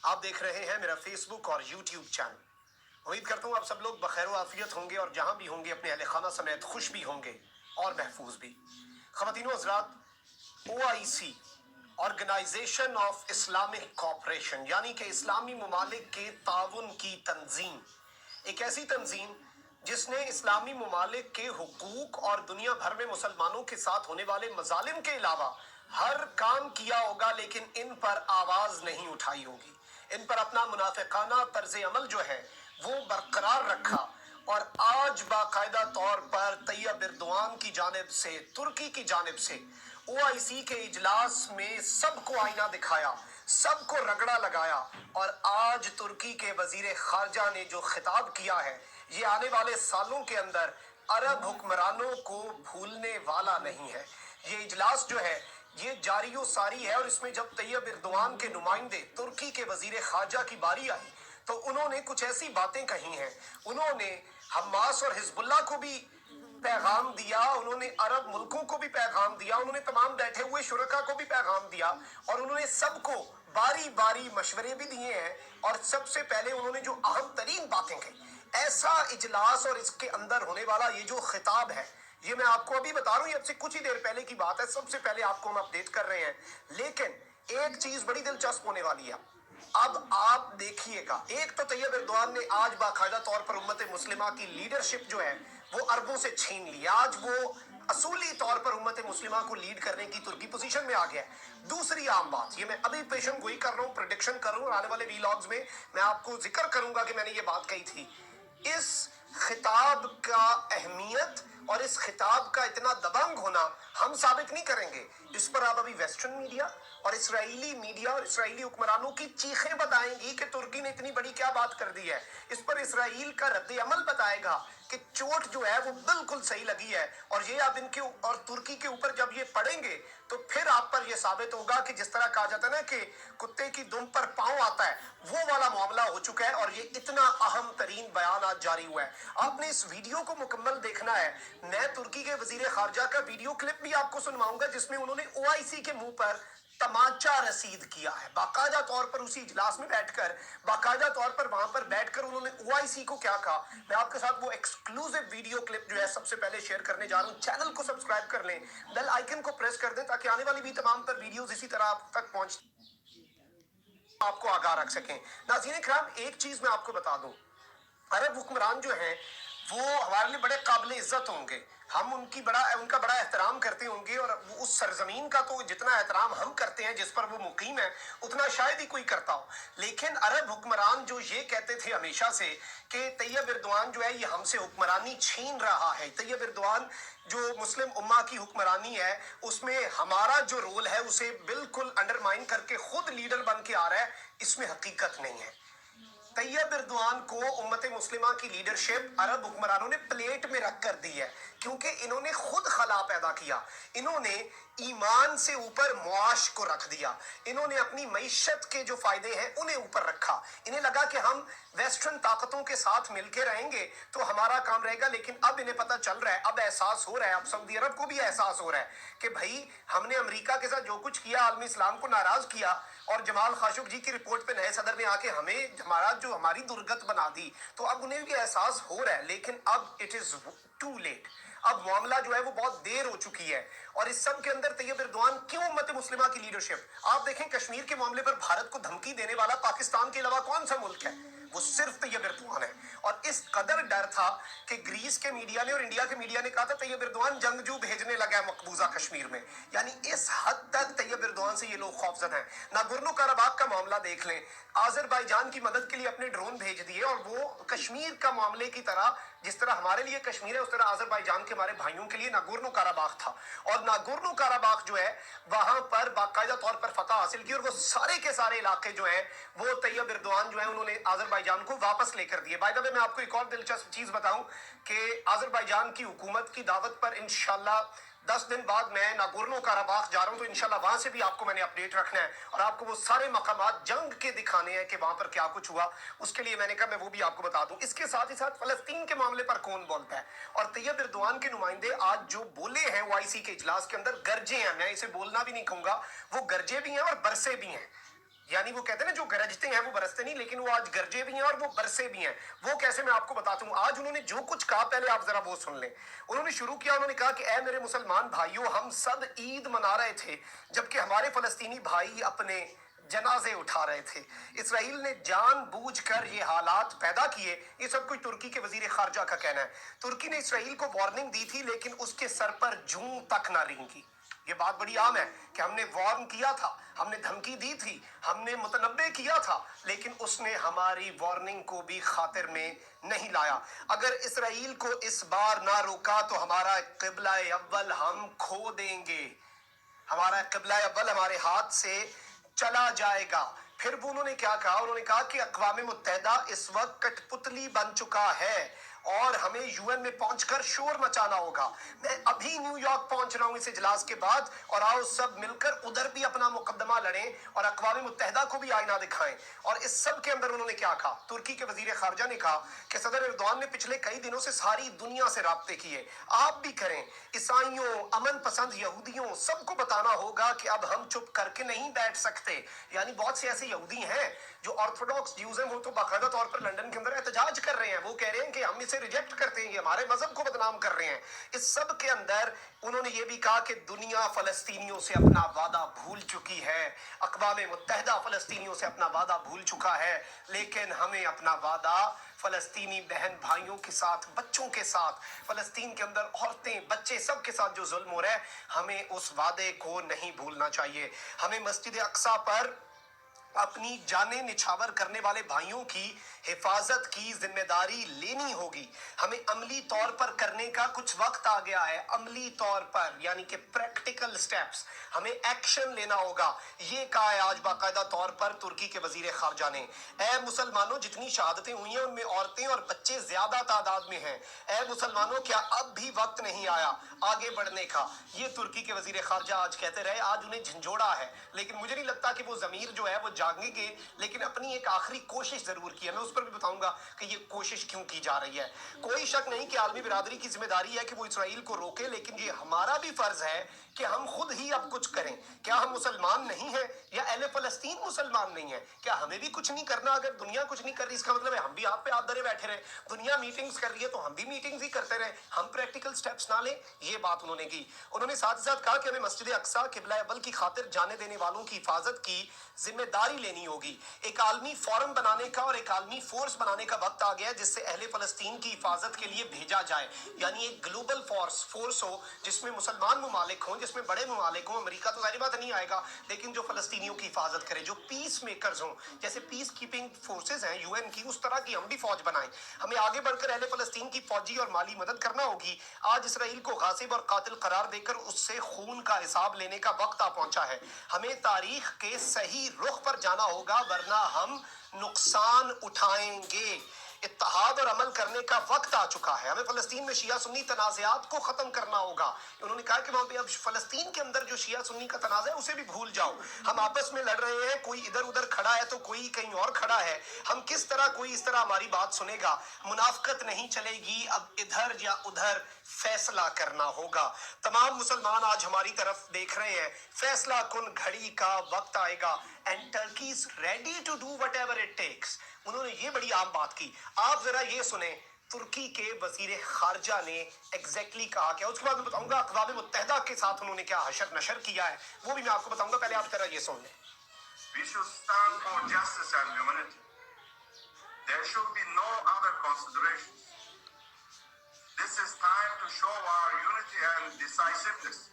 आप देख रहे हैं मेरा फेसबुक और यूट्यूब चैनल। उम्मीद करता हूँ आप सब लोग बखैर आफियत होंगे और जहाँ भी होंगे अपने अहले खाना समेत खुश भी होंगे और महफूज भी। ख़वातीन हज़रात, OIC organisation of Islamic cooperation यानी कि इस्लामी ममालिक के ताउन की तंजीम, एक ऐसी तंजीम जिसने इस्लामी ममालिक के हुकूक और दुनिया भर में मुसलमानों के साथ होने वाले मजालिम के अलावा हर काम किया होगा, लेकिन इन पर आवाज नहीं उठाई होगी। इन पर अपना मुनाफिकाना तर्ज अमल जो है वो बरकरार रखा और आज बाकायदा तौर पर तैयब एर्दोआन की जानिब से, तुर्की की जानिब से OIC के इजलास में सबको आईना दिखाया, सबको रगड़ा लगाया और आज तुर्की के वजीर खारजा ने जो खिताब किया है ये आने वाले सालों के अंदर अरब हुक्मरानों को भूलने वाला नहीं है। ये इजलास जो है ये जारी व सारी है और इसमें जब तैयब एर्दोआन के नुमाइंदे तुर्की के वजीर खारजा की बारी आई तो उन्होंने कुछ ऐसी बातें कही हैं। उन्होंने हमास और हिजबुल्लाह को भी पैगाम दिया, उन्होंने अरब मुल्कों को भी पैगाम दिया, उन्होंने तमाम बैठे हुए शुरका को भी पैगाम दिया और उन्होंने सबको बारी बारी मशवरे भी दिए हैं। और सबसे पहले उन्होंने जो अहम तरीन बातें कही, ऐसा इजलास और इसके अंदर होने वाला ये जो खिताब है ये मैं आपको अभी बता रहा हूँ, ये अब से कुछ ही देर पहले की बात है, सबसे पहले आपको हम अपडेट कर रहे हैं। लेकिन एक चीज बड़ी दिलचस्प होने वाली है, अब आप देखिएगा। एक तो तैयब एर्दोआन ने आज बाकायदा तौर पर उम्मत मुस्लिमा की लीडरशिप जो है वो अरबों से छीन ली। आज वो असूली तौर पर उम्मत मुस्लिमा को लीड करने की तुर्की पोजीशन में आ गया है। दूसरी आम बात, ये मैं अभी पेशन गोई कर रहा हूँ, प्रेडिक्शन कर रहा हूँ, आने वाले वीलॉग्स में मैं आपको जिक्र करूंगा कि मैंने ये बात कही थी। इस खिताब का अहमियत और इस खिताब का इतना दबंग होना हम साबित नहीं करेंगे, इस पर आप अभी वेस्टर्न मीडिया और इस्राएली मीडिया और इस्राएली हुक्मरानों की चीखें बताएंगी कि तुर्की ने इतनी बड़ी क्या बात कर दी है। इस पर इसराइल का रद्द अमल बताएगा कि चोट जो है वो बिल्कुल सही लगी है। और ये आप इनके और तुर्की के ऊपर जब ये पढ़ेंगे तो फिर आप पर ये साबित होगा कि जिस तरह कहा जाता है ना कि कुत्ते की दुम पर पांव आता है, वो वाला मामला हो चुका है। और ये इतना अहम तरीन बयान आज जारी हुआ है, आपने इस वीडियो को मुकम्मल देखना है। मैं तुर्की के वजीर खारजा का वीडियो क्लिप भी आपको सुनवाऊंगा जिसमें उन्होंने OIC के मुंह पर तमाचा रसीद किया है। बाकायदा तौर पर उसी इजलास में बैठकर, बाकायदा तौर पर वहां पर बैठकर उन्होंने OIC को क्या कहा, मैं आपके साथ वो एक्सक्लूसिव वीडियो क्लिप जो है सबसे पहले शेयर करने जा रहा हूं। चैनल को सब्सक्राइब कर लें, बेल आइकन को प्रेस कर दें ताकि आने वाली भी तमाम तर वीडियोस इसी तरह आप तक पहुंच आपको आगाह रख सकें। नाज़रीन किराम, एक चीज मैं आपको बता दूं, अरब हुक्मरान जो हैं वो हमारे लिए बड़े काबिल इज्जत होंगे, हम उनका बड़ा एहतराम करते होंगे और उस सरजमीन का तो जितना एहतराम हम करते हैं जिस पर वो मुकीम है उतना शायद ही कोई करता हो। लेकिन अरब हुक्मरान जो ये कहते थे हमेशा से कि तैयब एर्दोआन जो है ये हमसे हुक्मरानी छीन रहा है, तैयब एर्दोआन जो मुस्लिम उम्मा की हुक्मरानी है उसमें हमारा जो रोल है उसे बिल्कुल अंडरमाइन करके खुद लीडर बन के आ रहा है, इसमें हकीकत नहीं है। तैयब एर्दोआन को उम्मत मुस्लिमा की लीडरशिप अरब हुक्मरानों ने प्लेट में रख कर दी है क्योंकि इन्होंने खुद खला पैदा किया, इन्होंने ईमान से ऊपर मुआश को रख दिया, इन्होंने अपनी मईशत के जो फायदे हैं उन्हें ऊपर रखा। इन्हें लगा कि हम वेस्टर्न ताकतों के साथ मिलकर रहेंगे तो हमारा काम रहेगा। लेकिन अब इन्हें पता चल रहा है, अब एहसास हो रहा है, अब सऊदी अरब को भी एहसास हो रहा है कि भाई हमने अमेरिका के साथ जो कुछ किया, आलमी इस्लाम को नाराज किया और जमाल खाशोगी जी की रिपोर्ट पे नए सदर ने आके हमारी दुर्गत बना दी, तो अब उन्हें भी एहसास हो रहा है। लेकिन अब इट इज टू लेट, अब मामला जो है वो बहुत देर हो चुकी है। और इस सब के अंदर तैयब एर्दोआन क्यों उम्मत मुस्लिमा की लीडरशिप, आप देखें कश्मीर के मामले पर भारत को धमकी देने वाला पाकिस्तान के अलावा कौन सा मुल्क है, वो सिर्फ तैयब एर्दोआन है। और इस कदर डर था कि ग्रीस के मीडिया ने और इंडिया के मीडिया ने कहा था तैयब एर्दोआन जंगजू भेजने लगा है मकबूजा कश्मीर में, यानी इस हद तक तैयब एर्दोआन से ये लोग खौफजदा हैं। नागोर्नो काराबाग का मामला देख लें, आज़रबाईजान की मदद के लिए अपने ड्रोन भेज दिए और वो कश्मीर का मामले की तरह, जिस तरह हमारे लिए कश्मीर है उस तरह आज़रबाईजान के हमारे भाइयों के लिए नागोर्नो काराबाग था। और नागोर्नो काराबाग जो है वहां पर बाकायदा तौर पर फतह हासिल की और वो सारे के सारे इलाके जो हैं वो तैयब एर्दोआन जो है उन्होंने आज़रबाईजान को वापस लेकर दिए। बाय द वे मैं आपको एक और दिलचस्प चीज बताऊं कि आज़रबाईजान की हुकूमत की दावत पर इंशाल्लाह 10 दिन बाद मैं नागोर्नो काराबाग जा रहा हूं, तो इंशाल्लाह वहां से भी आपको मैंने अपडेट रखना है और आपको वो सारे मकामात जंग के दिखाने हैं कि वहां पर क्या कुछ हुआ। उसके लिए मैंने कहा मैं वो भी आपको बता दूं। इसके साथ ही साथ फलस्तीन के मामले पर कौन बोलता है, और तैयब एर्दोआन के नुमाइंदे आज जो बोले हैं OIC के इजलास के अंदर, गरजे हैं, मैं इसे बोलना भी नहीं कहूंगा, वो गरजे भी हैं और बरसे भी हैं। यानी वो कहते हैं ना जो गरजते हैं वो बरसते नहीं, लेकिन वो आज गरजे भी हैं और वो बरसे भी हैं। वो कैसे, मैं आपको बताता हूँ। आज उन्होंने जो कुछ कहा पहले आप जरा वो सुन लें। उन्होंने शुरू किया, उन्होंने कहा कि ऐ मेरे मुसलमान भाइयों, हम सब ईद मना रहे थे जबकि हमारे फलस्तीनी भाई अपने जनाजे उठा रहे थे। इसराइल ने जानबूझकर ये हालात पैदा किए। ये सब कुछ तुर्की के वजीर खारजा का कहना है। तुर्की ने इसराइल को वार्निंग दी थी लेकिन उसके सर पर जूं तक ना रेंगी। ये बात बड़ी आम है कि हमने वार्न किया था, हमने धमकी दी थी, हमने मुतनब्बे किया था, लेकिन उसने हमारी वार्निंग को भी खातिर में नहीं लाया। अगर इसराइल को इस बार ना रोका तो हमारा किबला अव्वल हम खो देंगे, हमारा किबला अव्वल हमारे हाथ से चला जाएगा। फिर वो उन्होंने क्या कहा, उन्होंने कहा कि अक़वाम मुत्तहिदा इस वक्त कठपुतली बन चुका है और हमें यूएन में पहुंचकर शोर मचाना होगा। मैं अभी न्यूयॉर्क पहुंच रहा हूं इस इजलास के बाद, और आओ सब मिलकर उधर भी अपना मुकदमा लड़ें और अक़वाम मुत्तहिदा को भी आईना दिखाएं। और इस सब के अंदर उन्होंने क्या कहा, तुर्की के वजीर खारजा ने कहा कि सदर एर्दोआन ने पिछले कई दिनों से सारी दुनिया से राब्ते किए, आप भी करें। ईसाइयों, अमन पसंद यहूदियों, सबको बताना होगा कि अब हम चुप करके नहीं बैठ सकते। यानी बहुत से ऐसे यहूदी हैं जो ऑर्थोडॉक्स ज्यूज हैं, वो तो बाकायदा तौर पर लंदन के अंदर एहतजाज कर रहे हैं। वो कह रहे हैं कि हम इसे रिजेक्ट करते हैं, ये हमारे मजहब को बदनाम कर रहे हैं। इस सब के अंदर उन्होंने ये भी कहा कि दुनिया फलस्तीनियों से अपना वादा भूल चुकी है, अक़वाम मुत्तहिदा फलस्तीनियों से अपना वादा भूल चुका है, लेकिन हमें अपना वादा फलस्तीनी बहन भाइयों के साथ, बच्चों के साथ, फलस्तीन के अंदर औरतें, बच्चे, सब के साथ जो जुल्म हो रहा है, हमें उस वादे को नहीं भूलना चाहिए। हमें मस्जिद अक्सा पर अपनी जानें निछावर करने वाले भाइयों की हिफाजत की जिम्मेदारी लेनी होगी। हमें अमली तौर पर करने का कुछ वक्त आ गया है, अमली तौर पर यानी कि प्रैक्टिकल स्टेप्स, हमें एक्शन लेना होगा। ये कहा है आज बाकायदा तौर पर तुर्की के वजीर खारजा ने। ऐ मुसलमानों, जितनी शहादतें हुई हैं उनमें औरतें और बच्चे ज्यादा तादाद में हैं। ऐ मुसलमानों, क्या अब भी वक्त नहीं आया आगे बढ़ने का? ये तुर्की के वजीर खारजा आज कहते रहे। आज उन्हें झंझोड़ा है, लेकिन मुझे नहीं लगता कि वो जमीर जो है वो जागेंगे, लेकिन अपनी एक आखिरी कोशिश जरूर की है। मैं उस पर भी बताऊंगा कि ये कोशिश क्यों की जा रही है। कोई शक नहीं कि आलमी बिरादरी की जिम्मेदारी है कि वो इसराइल को रोके, लेकिन ये हमारा भी फर्ज है कि हम खुद ही अब कुछ करें। क्या हम मुसलमान नहीं हैं या अहले फलस्तीन मुसलमान नहीं है? क्या हमें भी कुछ नहीं करना? अगर दुनिया कुछ नहीं कर रही इसका मतलब है हम भी हाथ पे हाथ धरे बैठे रहे? दुनिया मीटिंग्स कर रही है तो हम भी मीटिंग्स ही करते रहे, हम प्रैक्टिकल स्टेप्स ना लें? ये बात उन्होंने की। उन्होंने साथ ही साथ कहा कि हमें मस्जिद अक्सा किबला अव्वल की खातिर जाने देने वालों की हिफाजत की जिम्मेदारी लेनी होगी। एक आलमी फोरम बनाने का और एक आलमी फोर्स बनाने का वक्त आ गया है जिससे अहले फलस्तीन की हिफाजत के लिए भेजा जाए। यानी एक ग्लोबल फोर्स हो जिसमें मुसलमान ममालिक हों, जिसमें बड़े ममालिक हों। अमेरिका तो सारी बात नहीं आएगा, लेकिन जो फलस्तीनियों की हिफाजत करे, जो पीस मेकर्स हों, जैसे पीस कीपिंग फोर्सेज हैं यूएन की, उस तरह की हम भी फौज बनाएं। हमें आगे बढ़कर अहले फलस्तीन की फौजी और माली मदद करना होगी। आज इसराइल को गासिब और कातिल करार देकर उससे खून का हिसाब लेने का वक्त आ पहुंचा है। हमें तारीख के सही रुख पर जाना होगा, वरना हम नुकसान उठाएंगे। इत्तेहाद और अमल करने का वक्त आ चुका है। हमें फलस्तीन में शिया सुन्नी तनाज़ात को खत्म करना होगा। उन्होंने कहा कि वहां पे अब फलस्तीन के अंदर जो शिया सुन्नी का तनाज़ा है उसे भी भूल जाओ। हम आपस में लड़ रहे हैं, कोई इधर उधर खड़ा है तो कोई कहीं और खड़ा है। हम किस तरह, कोई इस तरह हमारी बात सुनेगा? मुनाफकत नहीं चलेगी, अब इधर या उधर फैसला करना होगा। तमाम मुसलमान आज हमारी तरफ देख रहे हैं। फैसला कुन घड़ी का वक्त आएगा and Turkey is ready to do whatever it takes. उन्होंने ये बड़ी आम बात की। आप जरा ये सुने तुर्की के वजीर खारजा ने एग्जैक्टली कहा क्या। उसके बाद मैं बताऊंगा अक़वाम मुत्तहिदा के साथ उन्होंने क्या हशर नशर किया है, वो भी मैं आपको बताऊंगा। पहले आप जरा ये सुन लें। We should stand for justice and humanity. There should be no other considerations. This is time to show our unity and decisiveness.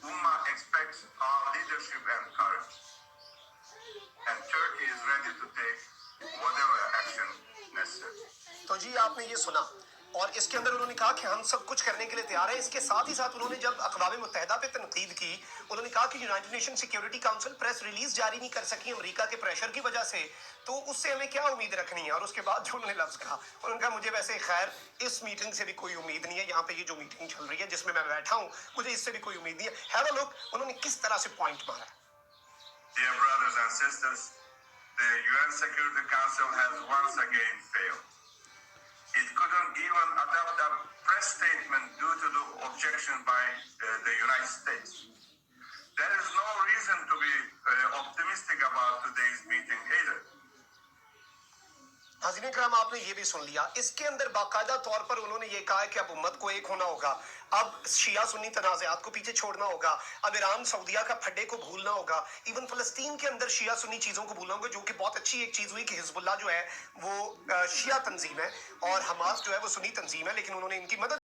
Ummah expects our leadership and courage. And Turkey is ready to take whatever action necessary. तो जी आपने ये सुना, और इसके अंदर उन्होंने कहा कि हम सब कुछ करने के लिए तैयार हैं। इसके साथ ही साथ उन्होंने जब अक़वाम मुत्तहिदा पे तनकीद की, उन्होंने कहा कि United nation security council press release जारी नहीं कर सकी अमेरिका के प्रेशर की वजह से, तो उससे हमें क्या उम्मीद रखनी है। और उसके बाद जो उन्होंने लफ्ज कहा, उन्होंने कहा मुझे वैसे खैर इस मीटिंग से भी कोई उम्मीद नहीं है। यहाँ पे ये जो मीटिंग चल रही है जिसमें मैं बैठा हूँ, मुझे इससे भी कोई उम्मीद नहीं है। हैव अ लुक, उन्होंने किस तरह से पॉइंट मारा। Dear brothers and sisters, the UN Security Council has once again failed. It couldn't even adopt a press statement due to the objection by the United States. there is no reason to be optimistic about today's meeting either. हाज़रीन इकराम, आपने ये भी सुन लिया। इसके अंदर बाकायदा तौर पर उन्होंने ये कहा है कि अब उम्मत को एक होना होगा, अब शिया सुन्नी तनाज़ात को पीछे छोड़ना होगा, अब ईरान सऊदिया का फड्डे को भूलना होगा, इवन फ़लस्तीन के अंदर शिया सुन्नी चीज़ों को भूलना होगा, जो कि बहुत अच्छी एक चीज़ हुई कि हिज़्बुल्लाह जो है वो शिया तंजीम है और हमास जो है वो सुन्नी तंजीम है, लेकिन उन्होंने इनकी मदद